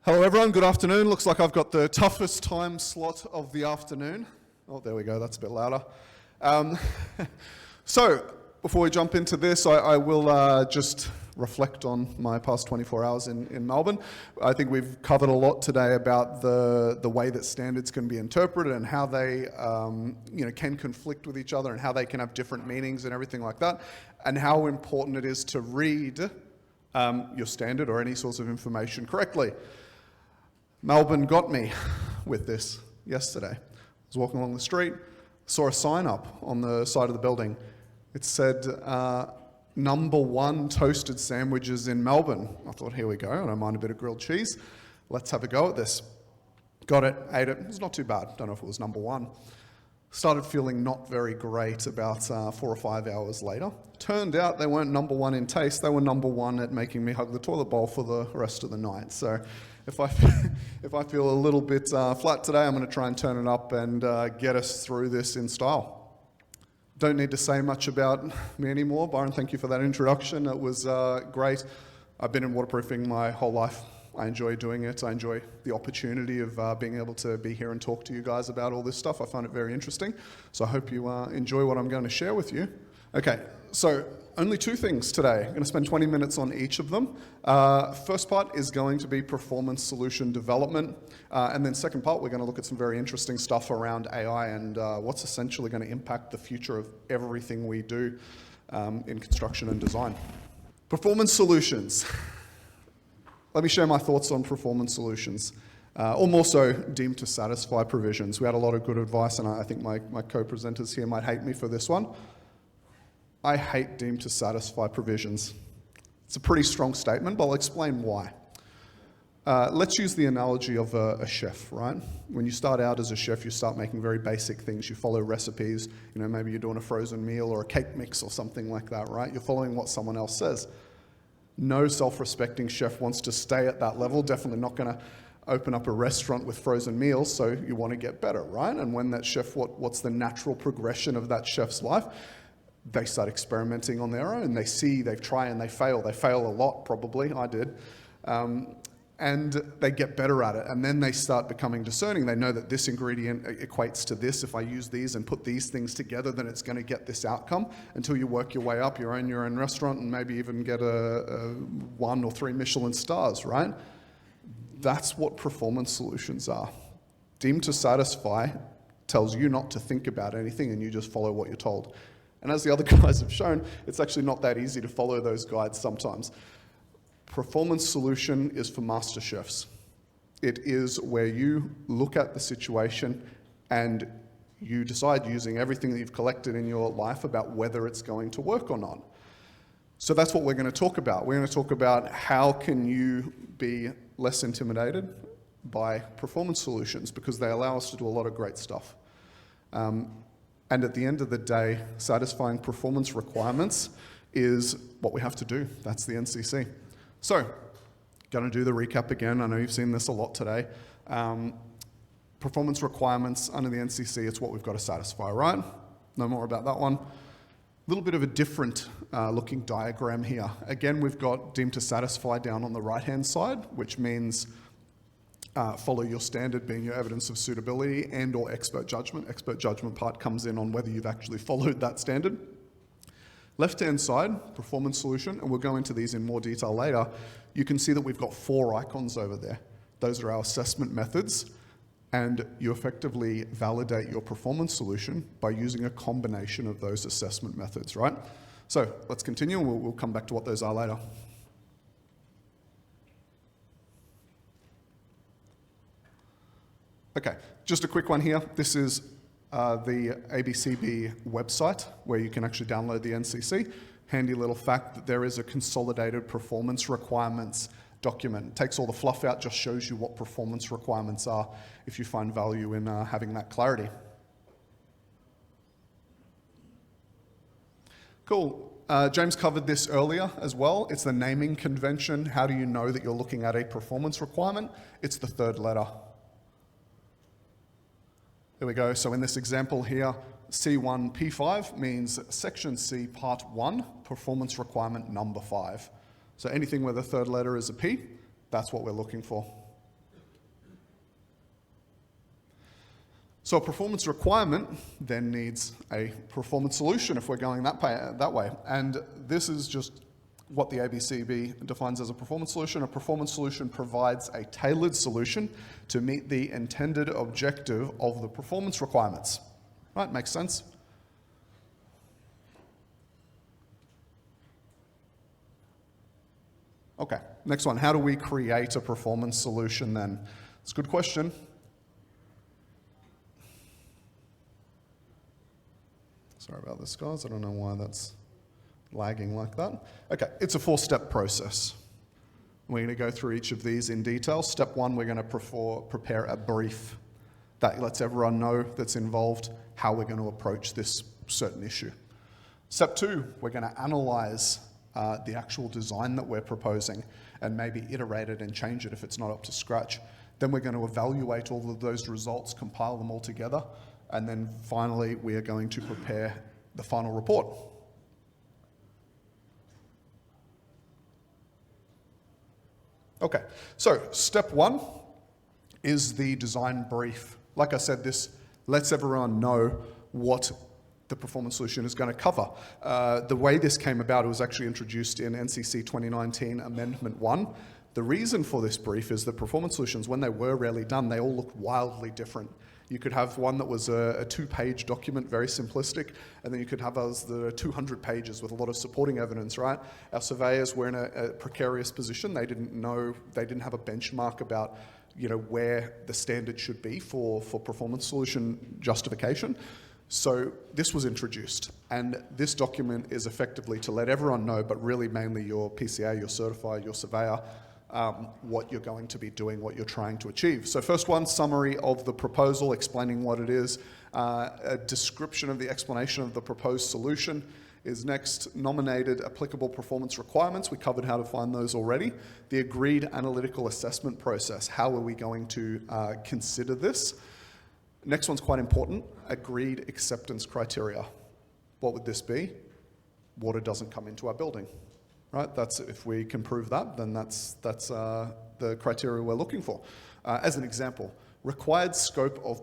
Hello everyone, good afternoon. Looks like I've got the toughest time slot of the afternoon. Oh, there we go, that's a bit louder. So, before we jump into this, I will just reflect on my past 24 hours in Melbourne. I think we've covered a lot today about the way that standards can be interpreted and how they can conflict with each other and how they can have different meanings and everything like that, and how important it is to read your standard or any source of information correctly. Melbourne got me with this yesterday. I was walking along the street, saw a sign up on the side of the building. It said, #1 toasted sandwiches in Melbourne. I thought, here we go, I don't mind a bit of grilled cheese. Let's have a go at this. Got it, ate it, it was not too bad. Don't know if it was #1. Started feeling not very great about 4 or 5 hours later. Turned out they weren't #1 in taste, they were #1 at making me hug the toilet bowl for the rest of the night. So if I feel a little bit flat today, I'm going to try and turn it up and get us through this in style. Don't need to say much about me anymore. Byron, thank you for that introduction. It was great. I've been in waterproofing my whole life. I enjoy doing it. I enjoy the opportunity of being able to be here and talk to you guys about all this stuff. I find it very interesting. So I hope you enjoy what I'm going to share with you. Okay, so only 2 things today. I'm going to spend 20 minutes on each of them. First part is going to be performance solution development. And then second part, we're going to look at some very interesting stuff around AI and what's essentially going to impact the future of everything we do in construction and design. Performance solutions. Let me share my thoughts on performance solutions, or more so deemed to satisfy provisions. We had a lot of good advice, and I think my co-presenters here might hate me for this one. I hate deemed to satisfy provisions. It's a pretty strong statement, but I'll explain why. Let's use the analogy of a chef, right? When you start out as a chef, you start making very basic things. You follow recipes, maybe you're doing a frozen meal or a cake mix or something like that, right? You're following what someone else says. No self-respecting chef wants to stay at that level, definitely not going to open up a restaurant with frozen meals, so you want to get better, right? And when that chef, what's the natural progression of that chef's life? They start experimenting on their own. They see, they try and they fail. They fail a lot, probably, I did. And they get better at it. And then they start becoming discerning. They know that this ingredient equates to this. If I use these and put these things together, then it's going to get this outcome, until you work your way up, you own your own restaurant and maybe even get a 1 or 3 Michelin stars, right? That's what performance solutions are. Deemed to satisfy tells you not to think about anything and you just follow what you're told. And as the other guys have shown, it's actually not that easy to follow those guides sometimes. Performance solution is for master chefs. It is where you look at the situation and you decide, using everything that you've collected in your life, about whether it's going to work or not. So that's what we're going to talk about. We're going to talk about how can you be less intimidated by performance solutions, because they allow us to do a lot of great stuff. And at the end of the day, satisfying performance requirements is what we have to do. That's the NCC. So, going to do the recap again. I know you've seen this a lot today. Performance requirements under the NCC, it's what we've got to satisfy, right? No more about that one. A little bit of a different looking diagram here. Again, we've got deemed to satisfy down on the right-hand side, which means follow your standard being your evidence of suitability and or expert judgment. Expert judgment part comes in on whether you've actually followed that standard. Left-hand side, performance solution, and we'll go into these in more detail later. You can see that we've got 4 icons over there. Those are our assessment methods, and you effectively validate your performance solution by using a combination of those assessment methods, right? So let's continue, and we'll come back to what those are later. Okay, just a quick one here. This is the ABCB website where you can actually download the NCC. Handy little fact that there is a consolidated performance requirements document. It takes all the fluff out, just shows you what performance requirements are if you find value in having that clarity. Cool. James covered this earlier as well. It's the naming convention. How do you know that you're looking at a performance requirement? It's the 3rd letter. There we go. So in this example here, C1P5 means Section C, Part 1, Performance Requirement Number 5. So anything where the 3rd letter is a P, that's what we're looking for. So a performance requirement then needs a performance solution if we're going that way. And this is just what the ABCB defines as a performance solution. A performance solution provides a tailored solution to meet the intended objective of the performance requirements. Right, makes sense? Okay, next one. How do we create a performance solution then? It's a good question. Sorry about this, guys. I don't know why that's lagging like that. Okay, it's a 4-step process. We're going to go through each of these in detail. Step 1, we're going to prepare a brief that lets everyone know that's involved how we're going to approach this certain issue. Step 2, we're going to analyze the actual design that we're proposing and maybe iterate it and change it if it's not up to scratch. Then we're going to evaluate all of those results, compile them all together, and then finally we are going to prepare the final report. Okay, so step 1 is the design brief. Like I said, this lets everyone know what the performance solution is going to cover. The way this came about, it was actually introduced in NCC 2019 Amendment 1. The reason for this brief is that performance solutions, when they were rarely done, they all looked wildly different. You could have one that was a 2-page document, very simplistic, and then you could have others that are 200 pages with a lot of supporting evidence, right? Our surveyors were in a precarious position. They didn't have a benchmark about where the standard should be for performance solution justification. So this was introduced, and this document is effectively to let everyone know, but really mainly your PCA, your certifier, your surveyor, what you're going to be doing, what you're trying to achieve. So first one, summary of the proposal, explaining what it is. A description of the explanation of the proposed solution is next. Nominated applicable performance requirements. We covered how to find those already. The agreed analytical assessment process. How are we going to consider this? Next one's quite important. Agreed acceptance criteria. What would this be? Water doesn't come into our building. Right? That's, if we can prove that, then that's the criteria we're looking for. As an example, required scope of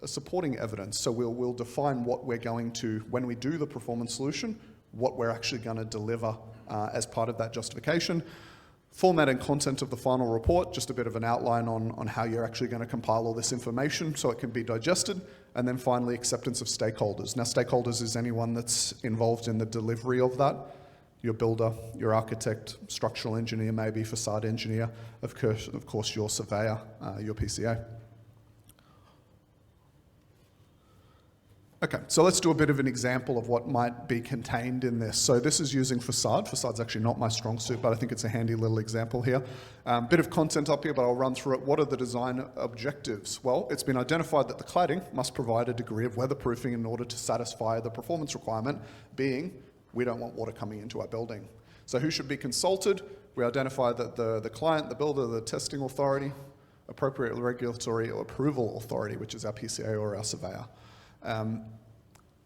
supporting evidence. So we'll define what we're going to, when we do the performance solution, what we're actually going to deliver as part of that justification. Format and content of the final report, just a bit of an outline on how you're actually going to compile all this information so it can be digested. And then finally, acceptance of stakeholders. Now, stakeholders is anyone that's involved in the delivery of that. Your builder, your architect, structural engineer, maybe facade engineer, of course your surveyor, your PCA. Okay, so let's do a bit of an example of what might be contained in this. So this is using facade. Facade's actually not my strong suit, but I think it's a handy little example here. Bit of content up here, but I'll run through it. What are the design objectives? Well, it's been identified that the cladding must provide a degree of weatherproofing in order to satisfy the performance requirement, being we don't want water coming into our building. So who should be consulted? We identify that the client, the builder, the testing authority, appropriate regulatory or approval authority, which is our PCA or our surveyor.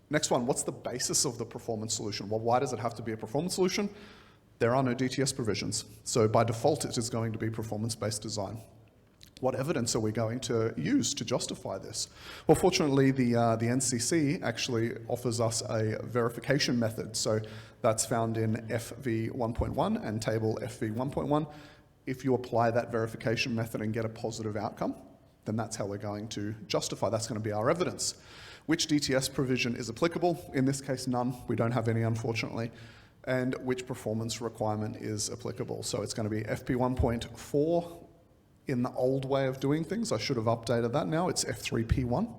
Next one, what's the basis of the performance solution? Well, why does it have to be a performance solution? There are no DTS provisions. So by default, it is going to be performance-based design. What evidence are we going to use to justify this? Well, fortunately, the NCC actually offers us a verification method. So that's found in FV 1.1 and table FV 1.1. If you apply that verification method and get a positive outcome, then that's how we're going to justify. That's going to be our evidence. Which DTS provision is applicable? In this case, none. We don't have any, unfortunately. And which performance requirement is applicable? So it's going to be FP 1.4 in the old way of doing things. I should have updated that now. It's F3P1.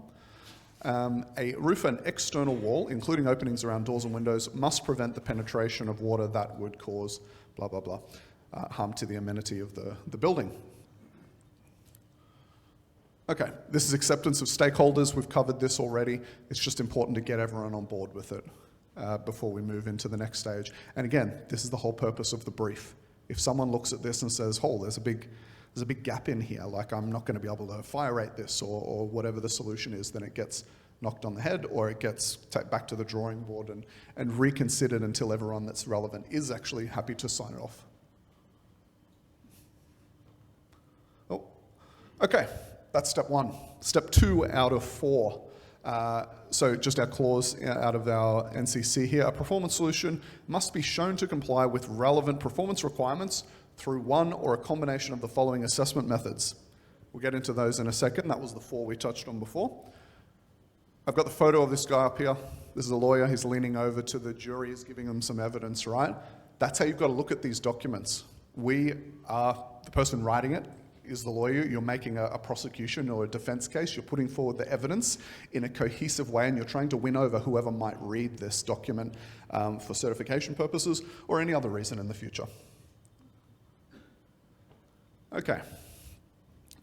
A roof and external wall, including openings around doors and windows, must prevent the penetration of water that would cause blah, blah, blah, harm to the amenity of the building. Okay, this is acceptance of stakeholders. We've covered this already. It's just important to get everyone on board with it before we move into the next stage. And again, this is the whole purpose of the brief. If someone looks at this and says, oh, there's a big gap in here, like I'm not going to be able to fire rate this or whatever the solution is, then it gets knocked on the head or it gets back to the drawing board and reconsidered until everyone that's relevant is actually happy to sign it off. Oh, okay. That's step one. Step 2 out of 4. So just our clause out of our NCC here, a performance solution must be shown to comply with relevant performance requirements through one or a combination of the following assessment methods. We'll get into those in a second. That was the 4 we touched on before. I've got the photo of this guy up here. This is a lawyer. He's leaning over to the jury. He's giving them some evidence, right? That's how you've got to look at these documents. We are, the person writing it is the lawyer. You're making a prosecution or a defense case. You're putting forward the evidence in a cohesive way, and you're trying to win over whoever might read this document for certification purposes or any other reason in the future. Okay.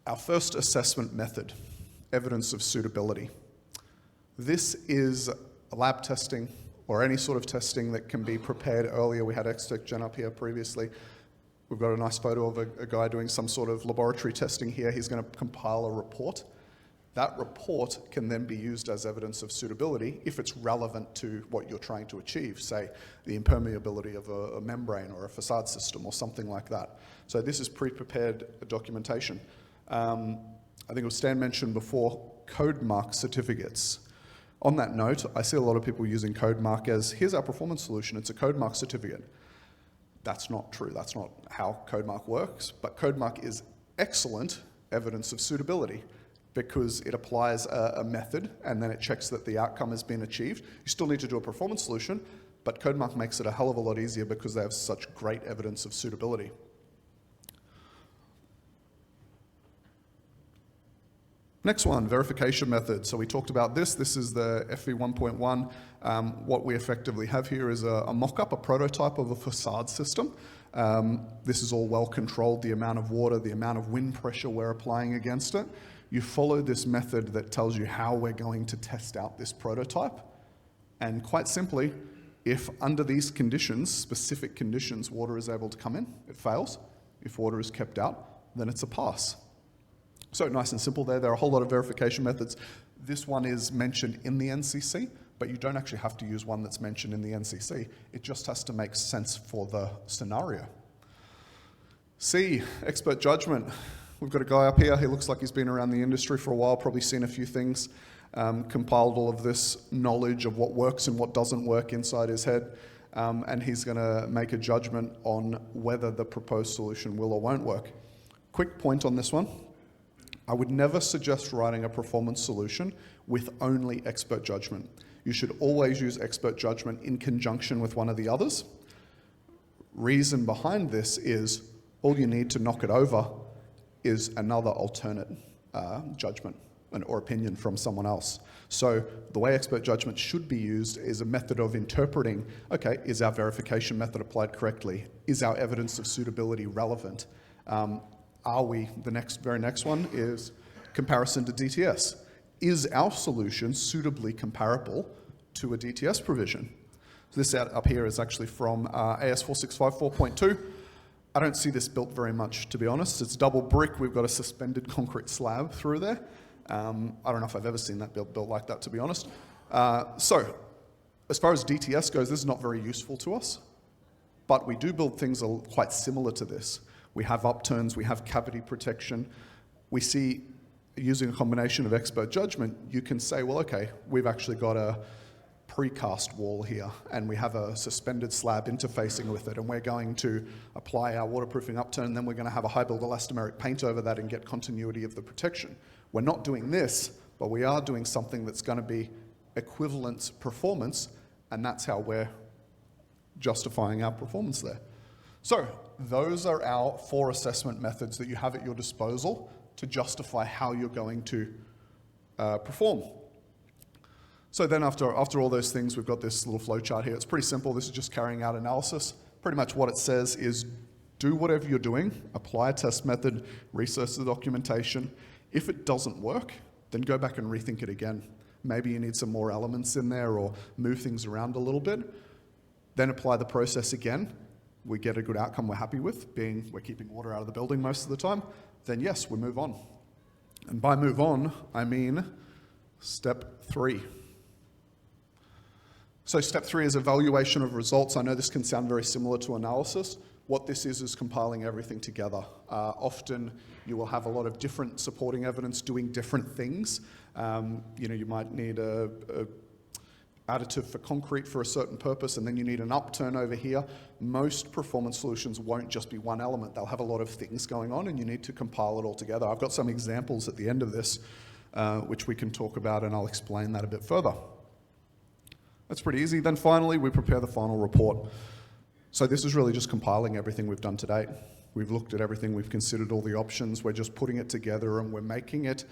Our first assessment method, evidence of suitability. This is lab testing or any sort of testing that can be prepared earlier. We had Extech Gen up here previously. We've got a nice photo of a guy doing some sort of laboratory testing here. He's going to compile a report. That report can then be used as evidence of suitability if it's relevant to what you're trying to achieve, say the impermeability of a membrane or a facade system or something like that. So this is pre-prepared documentation. I think it was Stan mentioned before, code mark certificates. On that note, I see a lot of people using code mark as, here's our performance solution, it's a code mark certificate. That's not true, that's not how code mark works, but code mark is excellent evidence of suitability because it applies a method and then it checks that the outcome has been achieved. You still need to do a performance solution, but code mark makes it a hell of a lot easier because they have such great evidence of suitability. Next one, verification method. So we talked about this. This is the FV 1.1. What we effectively have here is a mock-up, a prototype of a facade system. This is all well controlled, the amount of water, the amount of wind pressure we're applying against it. You follow this method that tells you how we're going to test out this prototype. And quite simply, if under these conditions, specific conditions, water is able to come in, it fails. If water is kept out, then it's a pass. So nice and simple there. There are a whole lot of verification methods. This one is mentioned in the NCC, but you don't actually have to use one that's mentioned in the NCC. It just has to make sense for the scenario. C, expert judgment. We've got a guy up here. He looks like he's been around the industry for a while, probably seen a few things, compiled all of this knowledge of what works and what doesn't work inside his head, and he's going to make a judgment on whether the proposed solution will or won't work. Quick point on this one. I would never suggest writing a performance solution with only expert judgment. You should always use expert judgment in conjunction with one of the others. Reason behind this is all you need to knock it over is another alternate judgment or opinion from someone else. So the way expert judgment should be used is a method of interpreting, okay, is our verification method applied correctly? Is our evidence of suitability relevant? Are we, the very next one is comparison to DTS. Is our solution suitably comparable to a DTS provision? So this up here is actually from AS 4654.2. I don't see this built very much, to be honest. It's double brick. We've got a suspended concrete slab through there. I don't know if I've ever seen that built like that, to be honest. So as far as DTS goes, this is not very useful to us, but we do build things quite similar to this. We have upturns, we have cavity protection. We see, using a combination of expert judgment, you can say, well, okay, we've actually got a precast wall here, and we have a suspended slab interfacing with it, and we're going to apply our waterproofing upturn, and then we're going to have a high-build elastomeric paint over that and get continuity of the protection. We're not doing this, but we are doing something that's going to be equivalent performance, and that's how we're justifying our performance there. So those are our 4 assessment methods that you have at your disposal to justify how you're going to perform. So then after all those things, we've got this little flow chart here. It's pretty simple. This is just carrying out analysis. Pretty much what it says is do whatever you're doing, apply a test method, research the documentation. If it doesn't work, then go back and rethink it again. Maybe you need some more elements in there or move things around a little bit. Then apply the process again. We get a good outcome we're happy with, being we're keeping water out of the building most of the time, then yes, we move on. And by move on, I mean step 3. So step 3 is evaluation of results. I know this can sound very similar to analysis. What this is compiling everything together. Often you will have a lot of different supporting evidence doing different things. You might need a additive for concrete for a certain purpose, and then you need an upturn over here. Most performance solutions won't just be one element. They'll have a lot of things going on, and you need to compile it all together. I've got some examples at the end of this, which we can talk about, and I'll explain that a bit further. That's pretty easy. Then finally, we prepare the final report. So this is really just compiling everything we've done to date. We've looked at everything, we've considered all the options, we're just putting it together and we're making it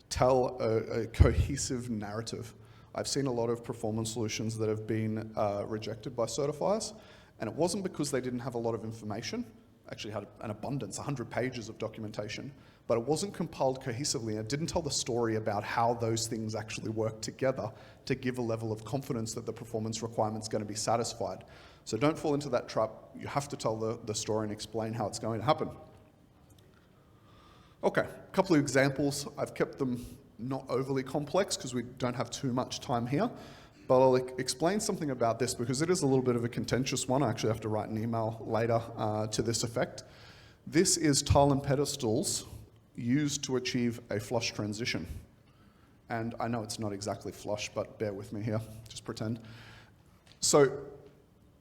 tell a cohesive narrative. I've seen a lot of performance solutions that have been rejected by certifiers, and it wasn't because they didn't have a lot of information, actually had an abundance, 100 pages of documentation, but it wasn't compiled cohesively, and it didn't tell the story about how those things actually work together to give a level of confidence that the performance requirement's going to be satisfied. So don't fall into that trap. You have to tell the story and explain how it's going to happen. Okay, a couple of examples. I've kept them not overly complex because we don't have too much time here, but I'll explain something about this because it is a little bit of a contentious one. I actually have to write an email later to this effect. This is tile and pedestals used to achieve a flush transition. And I know it's not exactly flush, but bear with me here, just pretend. So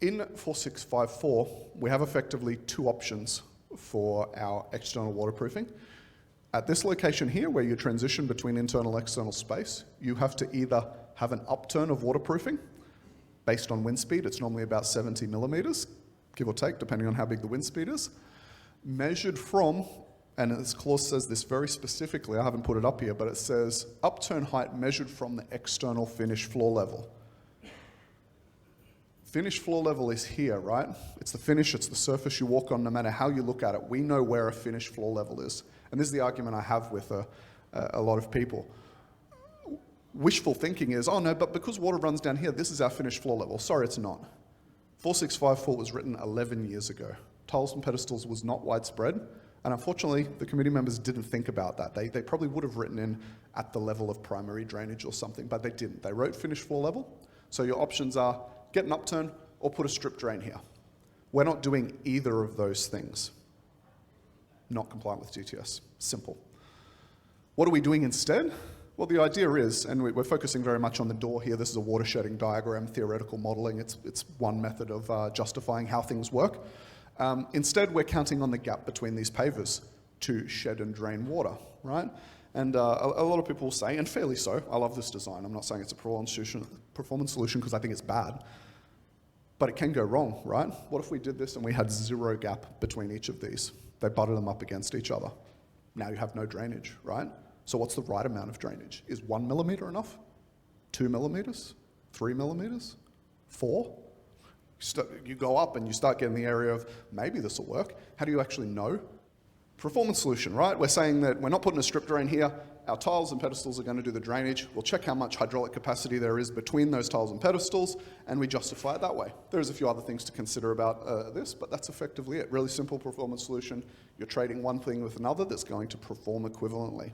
in 4654, we have effectively two options for our external waterproofing. At this location here, where you transition between internal and external space, you have to either have an upturn of waterproofing based on wind speed. It's normally about 70 millimeters, give or take, depending on how big the wind speed is, measured from, and this clause says this very specifically, I haven't put it up here, but it says upturn height measured from the external finished floor level. Finished floor level is here, right? It's the finish, it's the surface you walk on, no matter how you look at it. We know where a finished floor level is. And this is the argument I have with a lot of people. Wishful thinking is, oh no, but because water runs down here, this is our finished floor level. Sorry, it's not. 4654 was written 11 years ago. Tiles and pedestals was not widespread, and unfortunately, the committee members didn't think about that. They probably would have written in at the level of primary drainage or something, but they didn't. They wrote finished floor level. So your options are get an upturn or put a strip drain here. We're not doing either of those things. Not compliant with GTS. Simple. What are we doing instead? Well, the idea is, and we're focusing very much on the door here, this is a water shedding diagram, theoretical modeling. It's one method of justifying how things work. Instead, we're counting on the gap between these pavers to shed and drain water, right? And a lot of people will say, and fairly so, I love this design. I'm not saying it's a performance solution because I think it's bad, but it can go wrong, right? What if we did this and we had zero gap between each of these? They butted them up against each other. Now you have no drainage, right? So what's the right amount of drainage? Is 1 millimeter enough? 2 millimeters? 3 millimeters? 4? You go up and you start getting the area of maybe this will work. How do you actually know? Performance solution, right? We're saying that we're not putting a strip drain here. Our tiles and pedestals are going to do the drainage. We'll check how much hydraulic capacity there is between those tiles and pedestals, and we justify it that way. There's a few other things to consider about this, but that's effectively it. Really simple performance solution. You're trading one thing with another that's going to perform equivalently.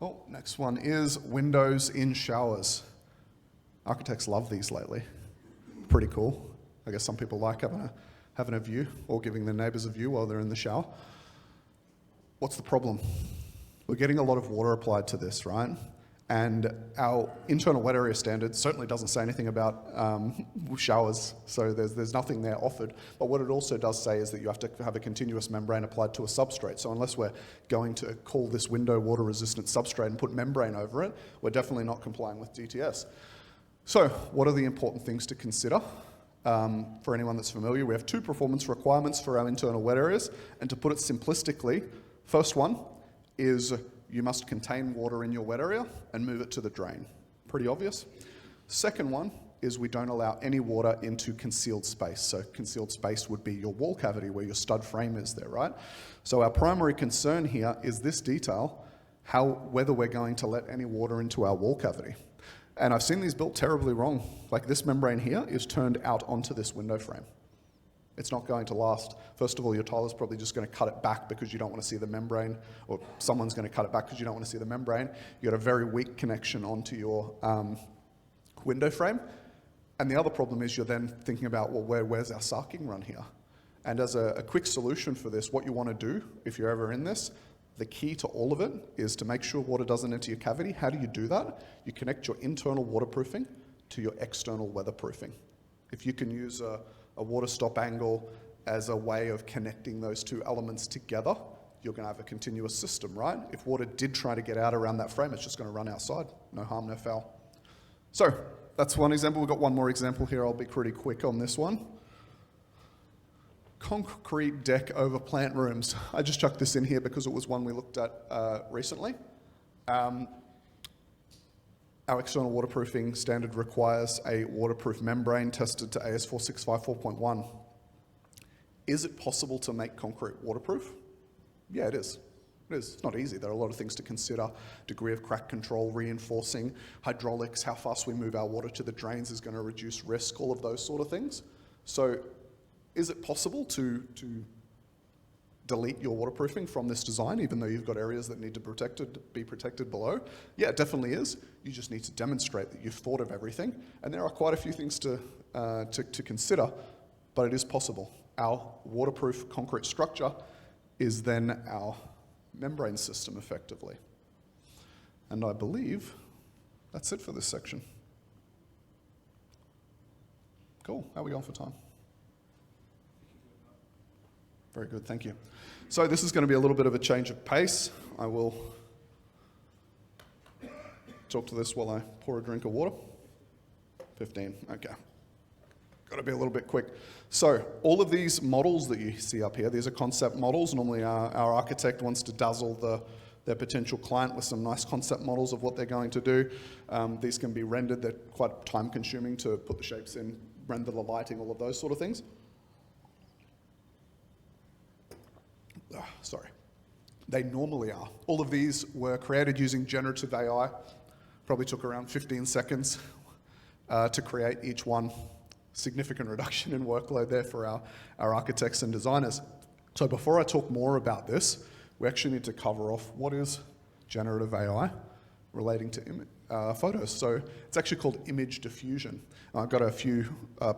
Oh, next one is windows in showers. Architects love these lately. Pretty cool. I guess some people like having a view or giving their neighbours a view while they're in the shower. What's the problem? We're getting a lot of water applied to this, right? And our internal wet area standard certainly doesn't say anything about showers, so there's nothing there offered. But what it also does say is that you have to have a continuous membrane applied to a substrate. So unless we're going to call this window water-resistant substrate and put membrane over it, we're definitely not complying with GTS. So what are the important things to consider? For anyone that's familiar, we have two performance requirements for our internal wet areas, and to put it simplistically, first one is you must contain water in your wet area and move it to the drain. Pretty obvious. Second one is we don't allow any water into concealed space. So concealed space would be your wall cavity where your stud frame is there, right? So our primary concern here is this detail, whether we're going to let any water into our wall cavity. And I've seen these built terribly wrong. Like this membrane here is turned out onto this window frame. It's not going to last. First of all, your tiler's probably just going to cut it back because you don't want to see the membrane, or someone's going to cut it back because you don't want to see the membrane. You've got a very weak connection onto your window frame. And the other problem is you're then thinking about, well, where's our sarking run here? And as a quick solution for this, what you want to do, if you're ever in this, the key to all of it is to make sure water doesn't enter your cavity. How do you do that? You connect your internal waterproofing to your external weatherproofing. If you can use a water stop angle as a way of connecting those two elements together, you're going to have a continuous system, right? If water did try to get out around that frame, it's just going to run outside. No harm, no foul. So that's one example. We've got one more example here. I'll be pretty quick on this one. Concrete deck over plant rooms. I just chucked this in here because it was one we looked at recently. Our external waterproofing standard requires a waterproof membrane tested to AS4654.1. Is it possible to make concrete waterproof? Yeah, it is. It is. It's not easy. There are a lot of things to consider. Degree of crack control, reinforcing, hydraulics, how fast we move our water to the drains is going to reduce risk, all of those sort of things. So is it possible to delete your waterproofing from this design, even though you've got areas that need to be protected below? Yeah, it definitely is. You just need to demonstrate that you've thought of everything. And there are quite a few things to consider, but it is possible. Our waterproof concrete structure is then our membrane system, effectively. And I believe that's it for this section. Cool. How are we going for time? Very good, thank you. So this is going to be a little bit of a change of pace. I will talk to this while I pour a drink of water. 15, okay. Got to be a little bit quick. So all of these models that you see up here, these are concept models. Normally our architect wants to dazzle their potential client with some nice concept models of what they're going to do. These can be rendered. They're quite time consuming to put the shapes in, render the lighting, all of those sort of things. Sorry. They normally are. All of these were created using generative AI. Probably took around 15 seconds to create each one. Significant reduction in workload there for our architects and designers. So before I talk more about this, we actually need to cover off what is generative AI relating to photos. So it's actually called image diffusion. I've got a few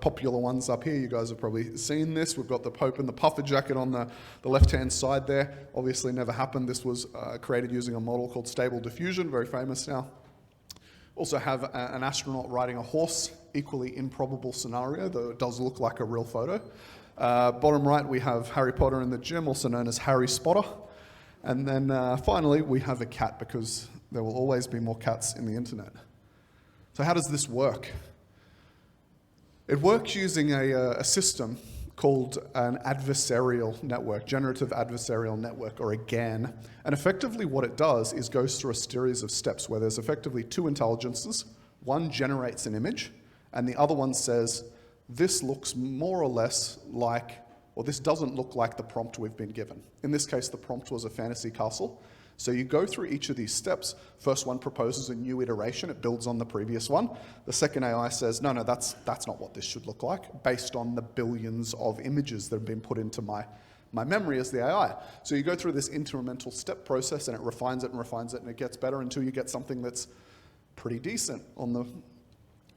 popular ones up here. You guys have probably seen this. We've got the Pope and the Puffer jacket on the left-hand side there. Obviously never happened. This was created using a model called Stable Diffusion, very famous now. Also have an astronaut riding a horse, equally improbable scenario, though it does look like a real photo. Bottom right, we have Harry Potter in the gym, also known as Harry Spotter. And then finally, we have a cat, because there will always be more cats in the internet. So how does this work? It works using a system called an adversarial network, generative adversarial network, or a GAN. And effectively what it does is goes through a series of steps where there's effectively two intelligences. One generates an image, and the other one says, this looks more or less like, or this doesn't look like the prompt we've been given. In this case, the prompt was a fantasy castle. So you go through each of these steps. First one proposes a new iteration. It builds on the previous one. The second AI says, no, that's not what this should look like, based on the billions of images that have been put into my memory as the AI. So you go through this incremental step process, and it refines it, and it gets better until you get something that's pretty decent on the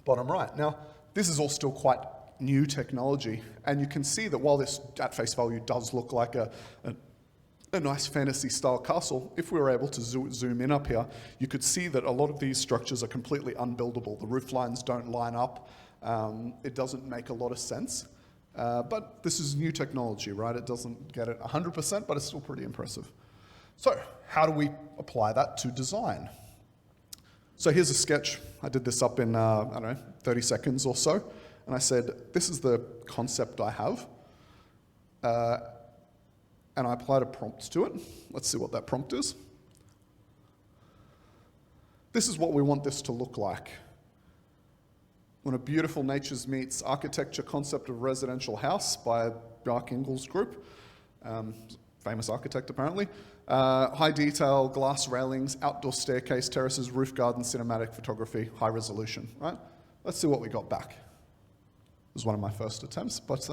bottom right. Now, this is all still quite new technology, and you can see that while this at face value does look like a nice fantasy-style castle, if we were able to zoom in up here, you could see that a lot of these structures are completely unbuildable. The roof lines don't line up. It doesn't make a lot of sense. But this is new technology, right? It doesn't get it 100%, but it's still pretty impressive. So how do we apply that to design? So here's a sketch. I did this up in, 30 seconds or so. And I said, this is the concept I have. And I applied a prompt to it. Let's see what that prompt is. This is what we want this to look like. When a beautiful natures meets architecture concept of residential house by Dark Ingalls Group, famous architect apparently. High detail, glass railings, outdoor staircase, terraces, roof garden, cinematic photography, high resolution, right? Let's see what we got back. It was one of my first attempts, but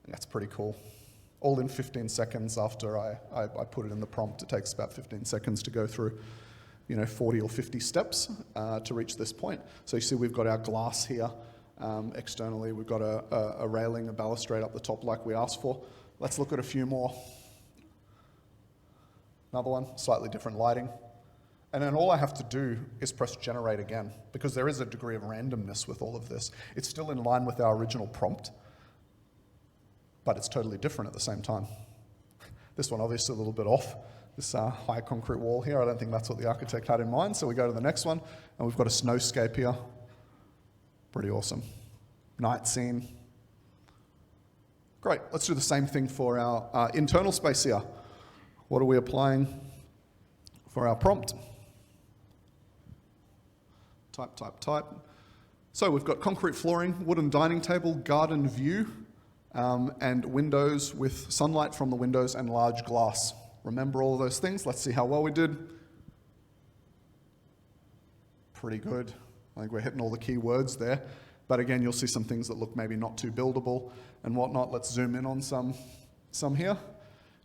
that's pretty cool. All in 15 seconds after I put it in the prompt. It takes about 15 seconds to go through 40 or 50 steps to reach this point. So you see we've got our glass here. Externally, we've got a railing, a balustrade up the top like we asked for. Let's look at a few more. Another one, slightly different lighting. And then all I have to do is press generate again, because there is a degree of randomness with all of this. It's still in line with our original prompt, but it's totally different at the same time. This one obviously a little bit off. This high concrete wall here, I don't think that's what the architect had in mind. So we go to the next one, and we've got a snowscape here. Pretty awesome. Night scene. Great, let's do the same thing for our internal space here. What are we applying for our prompt? Type. So we've got concrete flooring, wooden dining table, garden view, and windows with sunlight from the windows and large glass. Remember all of those things? Let's see how well we did. Pretty good. I think we're hitting all the key words there. But again, you'll see some things that look maybe not too buildable and whatnot. Let's zoom in on some here.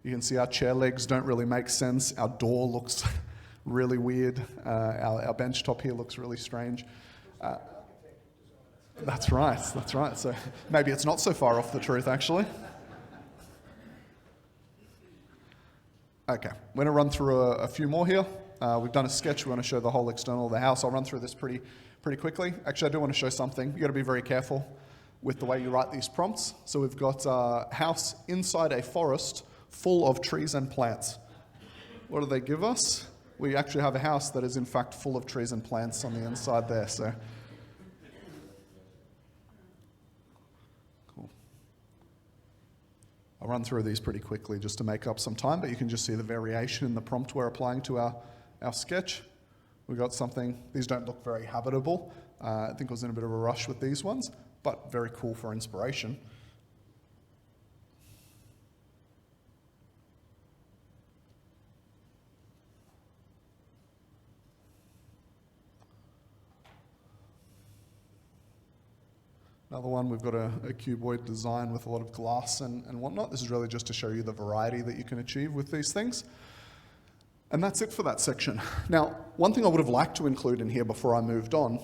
You can see our chair legs don't really make sense. Our door looks really weird. Our bench top here looks really strange. That's right. So maybe it's not so far off the truth, actually. Okay, we're going to run through a few more here. We've done a sketch. We want to show the whole external of the house. I'll run through this pretty quickly. Actually, I do want to show something. You've got to be very careful with the way you write these prompts. So we've got a house inside a forest full of trees and plants. What do they give us? We actually have a house that is in fact full of trees and plants on the inside there. So cool. I'll run through these pretty quickly just to make up some time, but you can just see the variation in the prompt we're applying to our sketch. We got something, these don't look very habitable. I think I was in a bit of a rush with these ones, but very cool for inspiration. Another one, we've got a cuboid design with a lot of glass and whatnot. This is really just to show you the variety that you can achieve with these things. And that's it for that section. Now, one thing I would have liked to include in here before I moved on,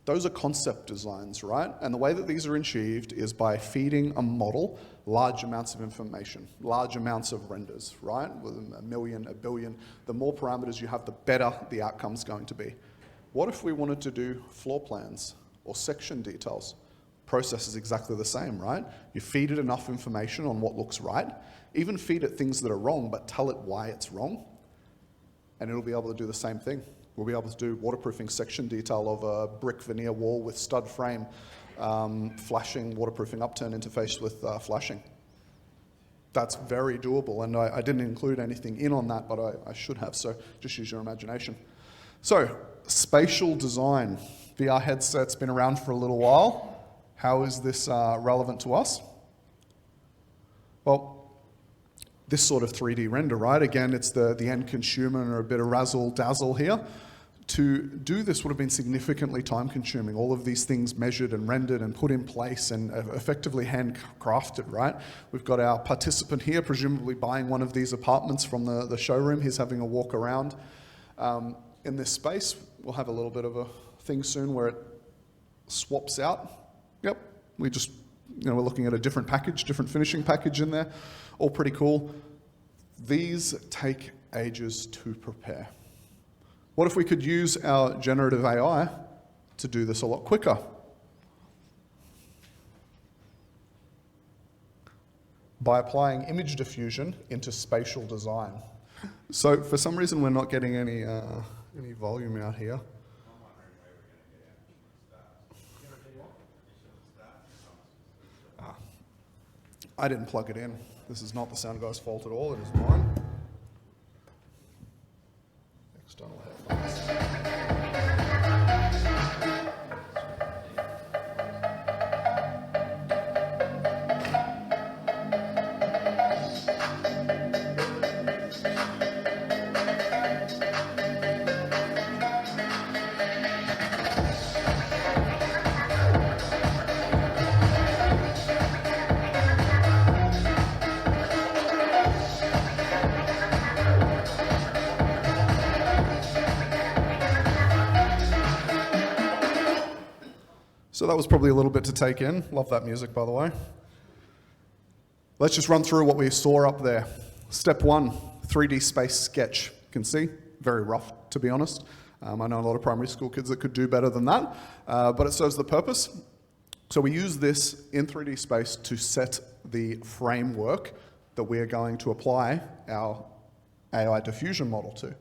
those are concept designs, right? And the way that these are achieved is by feeding a model large amounts of information, large amounts of renders, right? With a million, a billion, the more parameters you have, the better the outcome's going to be. What if we wanted to do floor plans or section details? Process is exactly the same, right? You feed it enough information on what looks right, even feed it things that are wrong, but tell it why it's wrong, and it'll be able to do the same thing. We'll be able to do waterproofing section detail of a brick veneer wall with stud frame, flashing, waterproofing upturn interface with flashing. That's very doable, and I didn't include anything in on that, but I should have, so just use your imagination. So, spatial design. VR headset's been around for a little while. How is this relevant to us? Well, this sort of 3D render, right? Again, it's the end consumer and a bit of razzle dazzle here. To do this would have been significantly time consuming. All of these things measured and rendered and put in place and effectively handcrafted, right? We've got our participant here, presumably buying one of these apartments from the showroom. He's having a walk around. In this space, we'll have a little bit of a thing soon where it swaps out. Yep, we're looking at a different package, different finishing package in there. All pretty cool. These take ages to prepare. What if we could use our generative AI to do this a lot quicker? By applying image diffusion into spatial design. So for some reason, we're not getting any volume out here. I didn't plug it in. This is not the sound guy's fault at all. It is mine. External headphones. So that was probably a little bit to take in. Love that music, by the way. Let's just run through what we saw up there. Step 1, 3D space sketch. You can see, very rough, to be honest. I know a lot of primary school kids that could do better than that, but it serves the purpose. So we use this in 3D space to set the framework that we are going to apply our AI diffusion model to.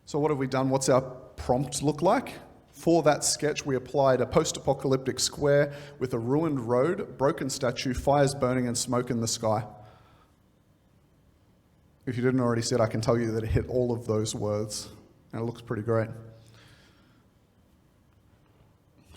So what have we done? What's our prompt look like? For that sketch, we applied a post-apocalyptic square with a ruined road, broken statue, fires burning, and smoke in the sky. If you didn't already see it, I can tell you that it hit all of those words, and it looks pretty great.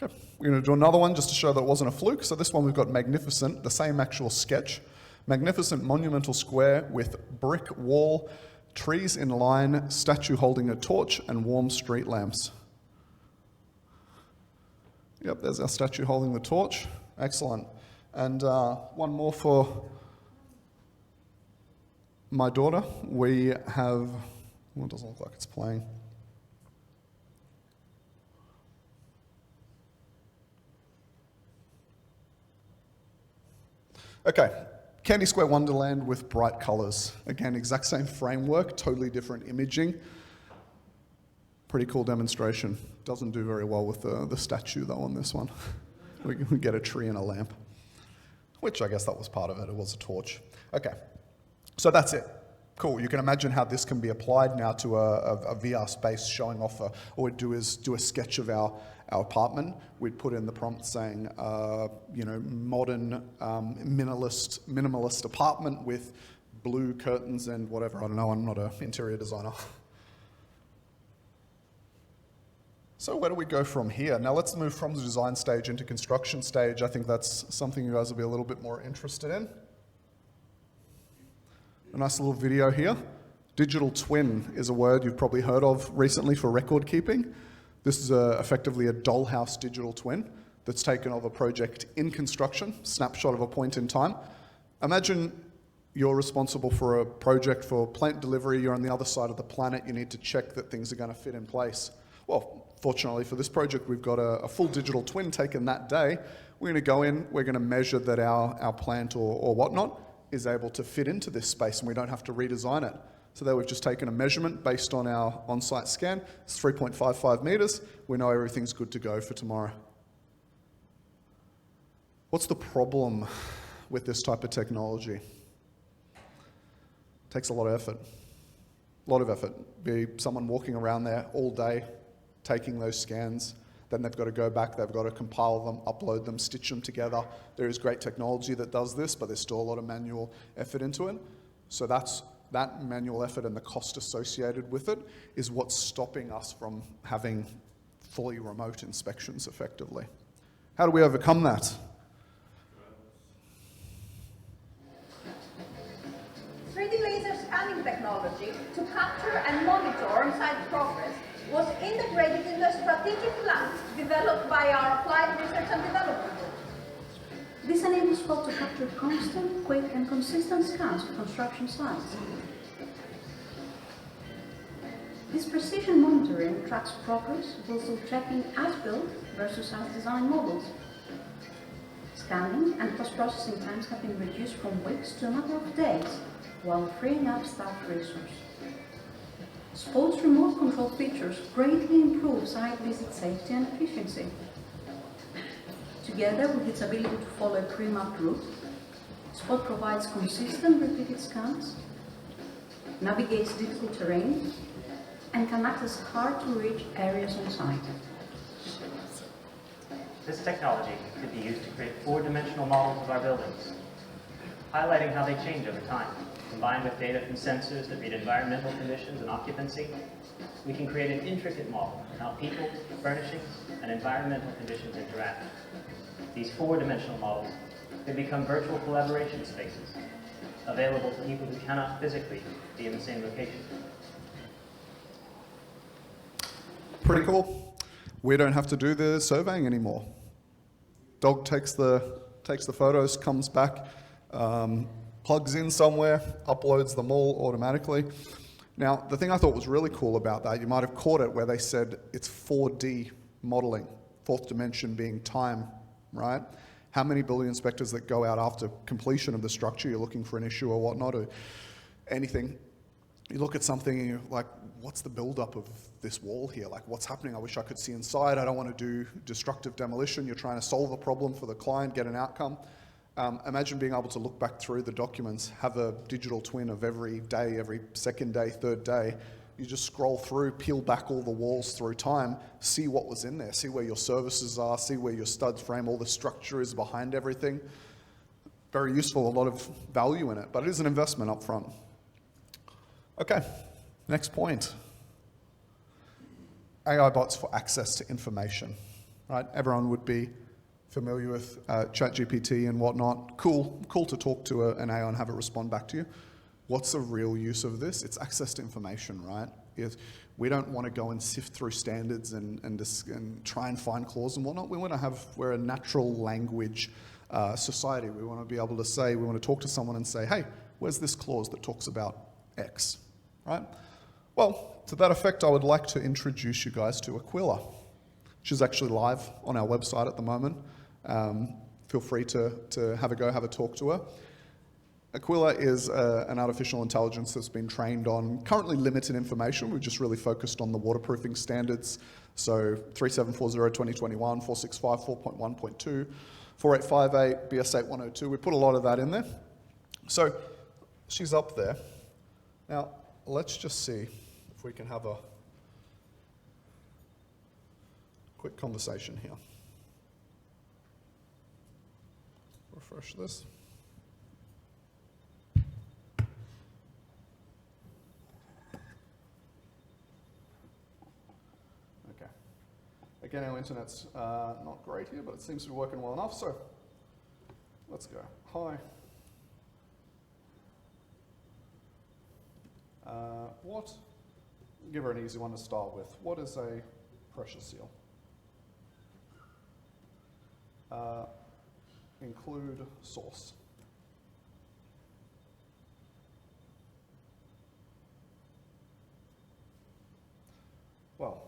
Okay, we're going to do another one just to show that it wasn't a fluke. So this one we've got magnificent, the same actual sketch. Magnificent monumental square with brick wall, trees in line, statue holding a torch, and warm street lamps. Yep, there's our statue holding the torch. Excellent. And one more for my daughter. We have, well, it doesn't look like it's playing. Okay, Candy Square Wonderland with bright colors. Again, exact same framework, totally different imaging. Pretty cool demonstration. Doesn't do very well with the statue though on this one. We get a tree and a lamp, which I guess that was part of it. It was a torch. Okay, so that's it. Cool. You can imagine how this can be applied now to a VR space showing off. All we'd do is do a sketch of our apartment. We'd put in the prompt saying, modern minimalist apartment with blue curtains and whatever. I don't know. I'm not an interior designer. So where do we go from here? Now let's move from the design stage into construction stage. I think that's something you guys will be a little bit more interested in. A nice little video here. Digital twin is a word you've probably heard of recently for record keeping. This is effectively a dollhouse digital twin that's taken of a project in construction, snapshot of a point in time. Imagine you're responsible for a project for plant delivery, you're on the other side of the planet, you need to check that things are going to fit in place. Well, fortunately for this project, we've got a full digital twin taken that day. We're going to go in, we're going to measure that our plant or whatnot is able to fit into this space and we don't have to redesign it. So there we've just taken a measurement based on our on-site scan. It's 3.55 meters. We know everything's good to go for tomorrow. What's the problem with this type of technology? It takes a lot of effort. A lot of effort. Be someone walking around there all day, taking those scans. Then they've got to go back, they've got to compile them, upload them, stitch them together. There is great technology that does this, but there's still a lot of manual effort into it. So that manual effort and the cost associated with it is what's stopping us from having fully remote inspections effectively. How do we overcome that? 3D laser scanning technology to capture and monitor on-site progress was integrated in the strategic plans developed by our Applied Research and Development Group. This enables folk to capture constant, quick, and consistent scans of construction sites. This precision monitoring tracks progress while still checking as-built versus as-designed models. Scanning and post-processing times have been reduced from weeks to a matter of days, while freeing up staff resources. Spot's remote control features greatly improve site visit safety and efficiency. Together with its ability to follow a pre-mapped route, Spot provides consistent repeated scans, navigates difficult terrain, and can access hard-to-reach areas on site. This technology could be used to create four-dimensional models of our buildings, highlighting how they change over time. Combined with data from sensors that read environmental conditions and occupancy, we can create an intricate model of how people, furnishings, and environmental conditions interact. These four-dimensional models can become virtual collaboration spaces, available to people who cannot physically be in the same location. Pretty cool. We don't have to do the surveying anymore. Dog takes the photos, comes back, plugs in somewhere, uploads them all automatically. Now, the thing I thought was really cool about that, you might have caught it where they said it's 4D modeling. Fourth dimension being time, right? How many building inspectors that go out after completion of the structure, you're looking for an issue or whatnot, or anything. You look at something and you're like, what's the build-up of this wall here? Like, what's happening? I wish I could see inside. I don't want to do destructive demolition. You're trying to solve a problem for the client, get an outcome. Imagine being able to look back through the documents, have a digital twin of every day, every second day, third day. You just scroll through, peel back all the walls through time, see what was in there, see where your services are, see where your studs frame, all the structure is behind everything. Very useful, a lot of value in it, but it is an investment up front. Okay, next point. AI bots for access to information, right? Everyone would be familiar with ChatGPT and whatnot. Cool to talk to an AI and have it respond back to you. What's the real use of this? It's access to information, right? We don't want to go and sift through standards and try and find clause and whatnot. We're a natural language society. We want to be able to say, we want to talk to someone and say, hey, where's this clause that talks about X, right? Well, to that effect, I would like to introduce you guys to Aquila. She's actually live on our website at the moment. Feel free to have a go, have a talk to her. Aquila is an artificial intelligence that's been trained on currently limited information. We've just really focused on the waterproofing standards. So 3740-2021, 465, 4.1.2, 4858, BS8102. We put a lot of that in there. So she's up there. Now, let's just see if we can have a quick conversation here. Refresh this. Okay. Again, our internet's not great here, but it seems to be working well enough, so let's go. Hi. Give her an easy one to start with. What is a pressure seal? Include source. Well,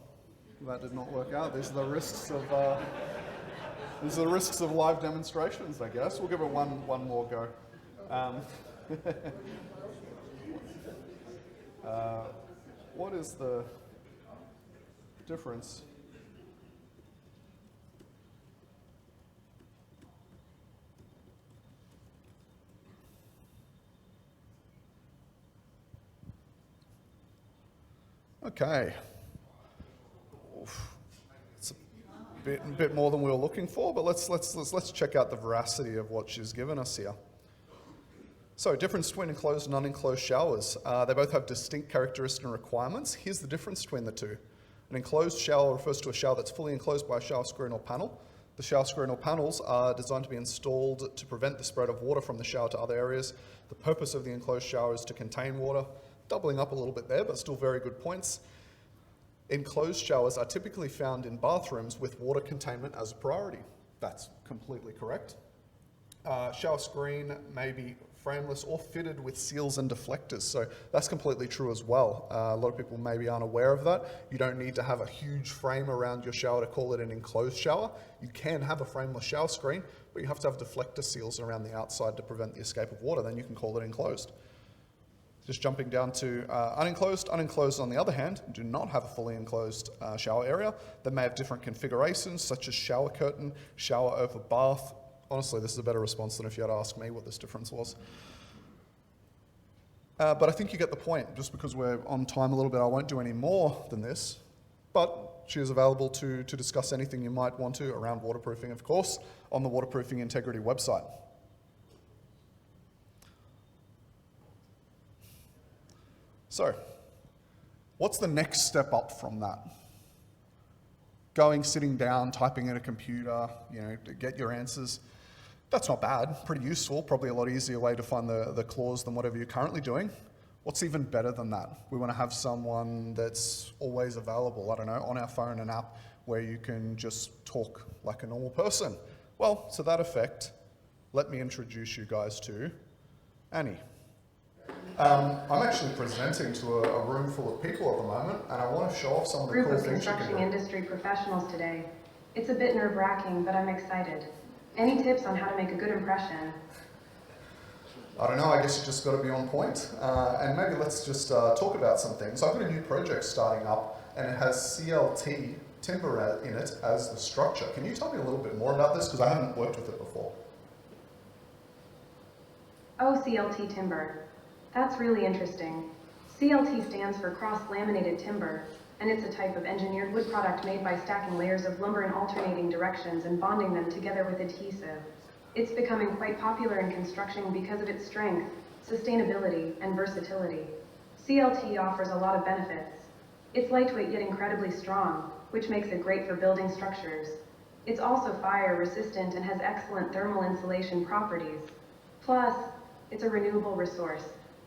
that did not work out. These are the risks of live demonstrations, I guess. We'll give it one more go. What is the difference? Okay. It's a bit more than we were looking for, but let's check out the veracity of what she's given us here. So, difference between enclosed and unenclosed showers. They both have distinct characteristics and requirements. Here's the difference between the two. An enclosed shower refers to a shower that's fully enclosed by a shower screen or panel. The shower screen or panels are designed to be installed to prevent the spread of water from the shower to other areas. The purpose of the enclosed shower is to contain water. Doubling up a little bit there, but still very good points. Enclosed showers are typically found in bathrooms with water containment as a priority. That's completely correct. Shower screen may be frameless or fitted with seals and deflectors, so that's completely true as well. A lot of people maybe aren't aware of that. You don't need to have a huge frame around your shower to call it an enclosed shower. You can have a frameless shower screen, but you have to have deflector seals around the outside to prevent the escape of water, then you can call it enclosed. Just jumping down to unenclosed. Unenclosed, on the other hand, do not have a fully enclosed shower area. They may have different configurations, such as shower curtain, shower over bath. Honestly, this is a better response than if you had to ask me what this difference was. But I think you get the point. Just because we're on time a little bit, I won't do any more than this. But she is available to discuss anything you might want to around waterproofing, of course, on the Waterproofing Integrity website. So, what's the next step up from that? Sitting down, typing in a computer, to get your answers. That's not bad, pretty useful, probably a lot easier way to find the clause than whatever you're currently doing. What's even better than that? We want to have someone that's always available, I don't know, on our phone, an app where you can just talk like a normal person. Well, to that effect, let me introduce you guys to Annie. I'm actually presenting to a room full of people at the moment, and I want to show off some of the cool things you can do. Group of construction industry professionals today. It's a bit nerve-wracking, but I'm excited. Any tips on how to make a good impression? I don't know, I guess you just got to be on point. And maybe let's just talk about some things. I've got a new project starting up and it has CLT timber in it as the structure. Can you tell me a little bit more about this? Because I haven't worked with it before. Oh, CLT timber. That's really interesting. CLT stands for cross-laminated timber, and it's a type of engineered wood product made by stacking layers of lumber in alternating directions and bonding them together with adhesive. It's becoming quite popular in construction because of its strength, sustainability, and versatility. CLT offers a lot of benefits. It's lightweight yet incredibly strong, which makes it great for building structures. It's also fire resistant and has excellent thermal insulation properties. Plus, it's a renewable resource,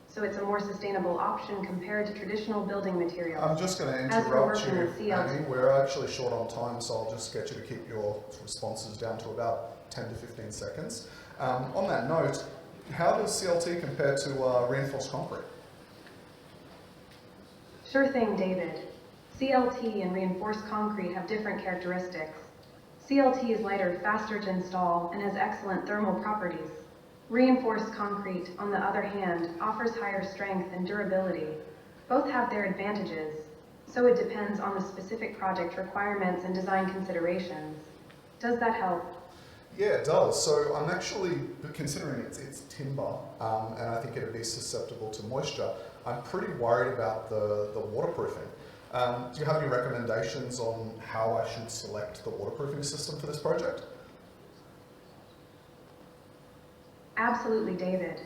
so it's a more sustainable option compared to traditional building materials. I'm just going to interrupt you, Amy. We're actually short on time, so I'll just get you to keep your responses down to about 10 to 15 seconds. On that note, how does CLT compare to reinforced concrete? Sure thing, David. CLT and reinforced concrete have different characteristics. CLT is lighter, faster to install, and has excellent thermal properties. Reinforced concrete, on the other hand, offers higher strength and durability. Both have their advantages, so it depends on the specific project requirements and design considerations. Does that help? Yeah, it does. So I'm actually, considering it's timber, and I think it'd be susceptible to moisture, I'm pretty worried about the waterproofing. Do you have any recommendations on how I should select the waterproofing system for this project? Absolutely, David.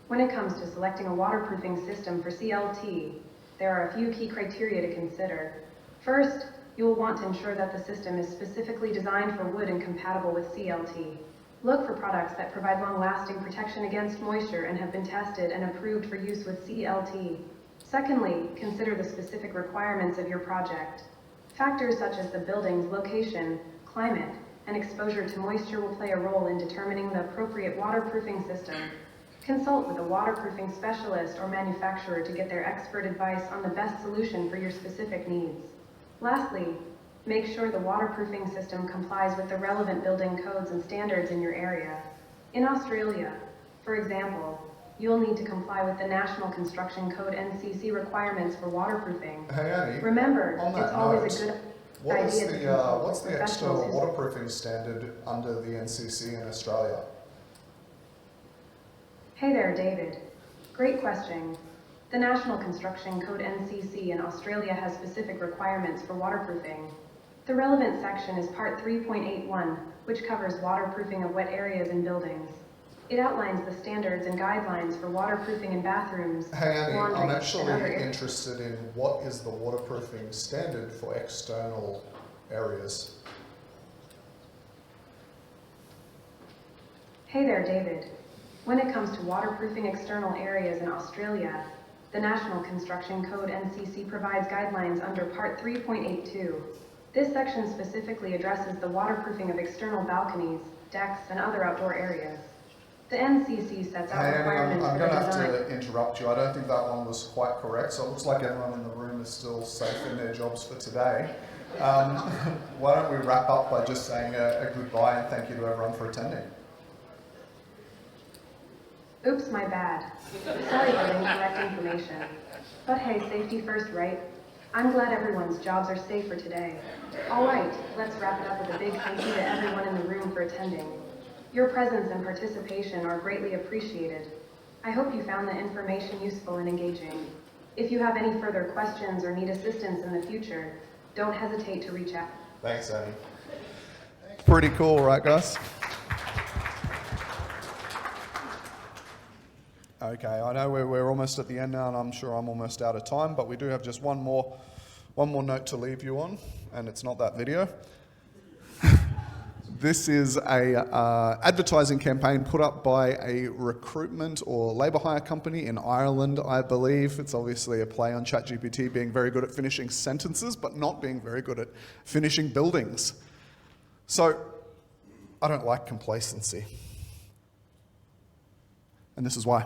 When it comes to selecting a waterproofing system for CLT, there are a few key criteria to consider. First, you will want to ensure that the system is specifically designed for wood and compatible with CLT. Look for products that provide long-lasting protection against moisture and have been tested and approved for use with CLT. Secondly, consider the specific requirements of your project. Factors such as the building's location, climate, and exposure to moisture will play a role in determining the appropriate waterproofing system. Consult with a waterproofing specialist or manufacturer to get their expert advice on the best solution for your specific needs. Lastly, make sure the waterproofing system complies with the relevant building codes and standards in your area. In Australia, for example, you'll need to comply with the National Construction Code NCC requirements for waterproofing. Hey Annie, remember, on that it's always note, a good idea what's the external waterproofing standard under the NCC in Australia? Hey there, David. Great question. The National Construction Code NCC in Australia has specific requirements for waterproofing. The relevant section is Part 3.81, which covers waterproofing of wet areas in buildings. It outlines the standards and guidelines for waterproofing in bathrooms, Hey Annie, laundry, I'm and actually other areas. interested in what is the waterproofing standard for external areas? Hey there, David. When it comes to waterproofing external areas in Australia, the National Construction Code NCC provides guidelines under Part 3.82. This section specifically addresses the waterproofing of external balconies, decks, and other outdoor areas. The NCC sets out requirements I'm for going the to have design. to interrupt you. I don't think that one was quite correct, so it looks like everyone in the room is still safe in their jobs for today. Why don't we wrap up by just saying a goodbye and thank you to everyone for attending. Oops, my bad. Sorry for the incorrect information. But hey, safety first, right? I'm glad everyone's jobs are safe for today. All right, let's wrap it up with a big thank you to everyone in the room for attending. Your presence and participation are greatly appreciated. I hope you found the information useful and engaging. If you have any further questions or need assistance in the future, don't hesitate to reach out. Thanks, Annie. Pretty cool, right, guys? Okay, I know we're almost at the end now, and I'm sure I'm almost out of time, but we do have just one more note to leave you on, and it's not that video. This is a advertising campaign put up by a recruitment or labour hire company in Ireland, I believe. It's obviously a play on ChatGPT being very good at finishing sentences, but not being very good at finishing buildings. So, I don't like complacency. And this is why.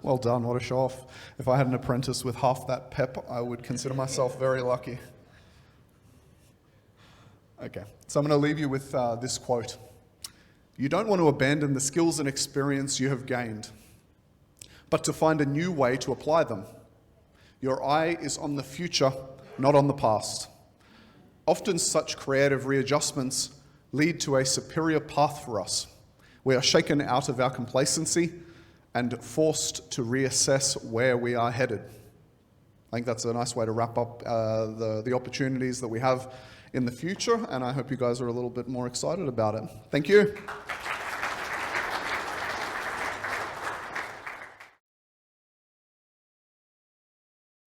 Well done, what a show off. If I had an apprentice with half that pep, I would consider myself very lucky. Okay, so I'm going to leave you with this quote. You don't want to abandon the skills and experience you have gained, but to find a new way to apply them. Your eye is on the future, not on the past. Often such creative readjustments lead to a superior path for us. We are shaken out of our complacency and forced to reassess where we are headed. I think that's a nice way to wrap up the opportunities that we have in the future, and I hope you guys are a little bit more excited about it. Thank you.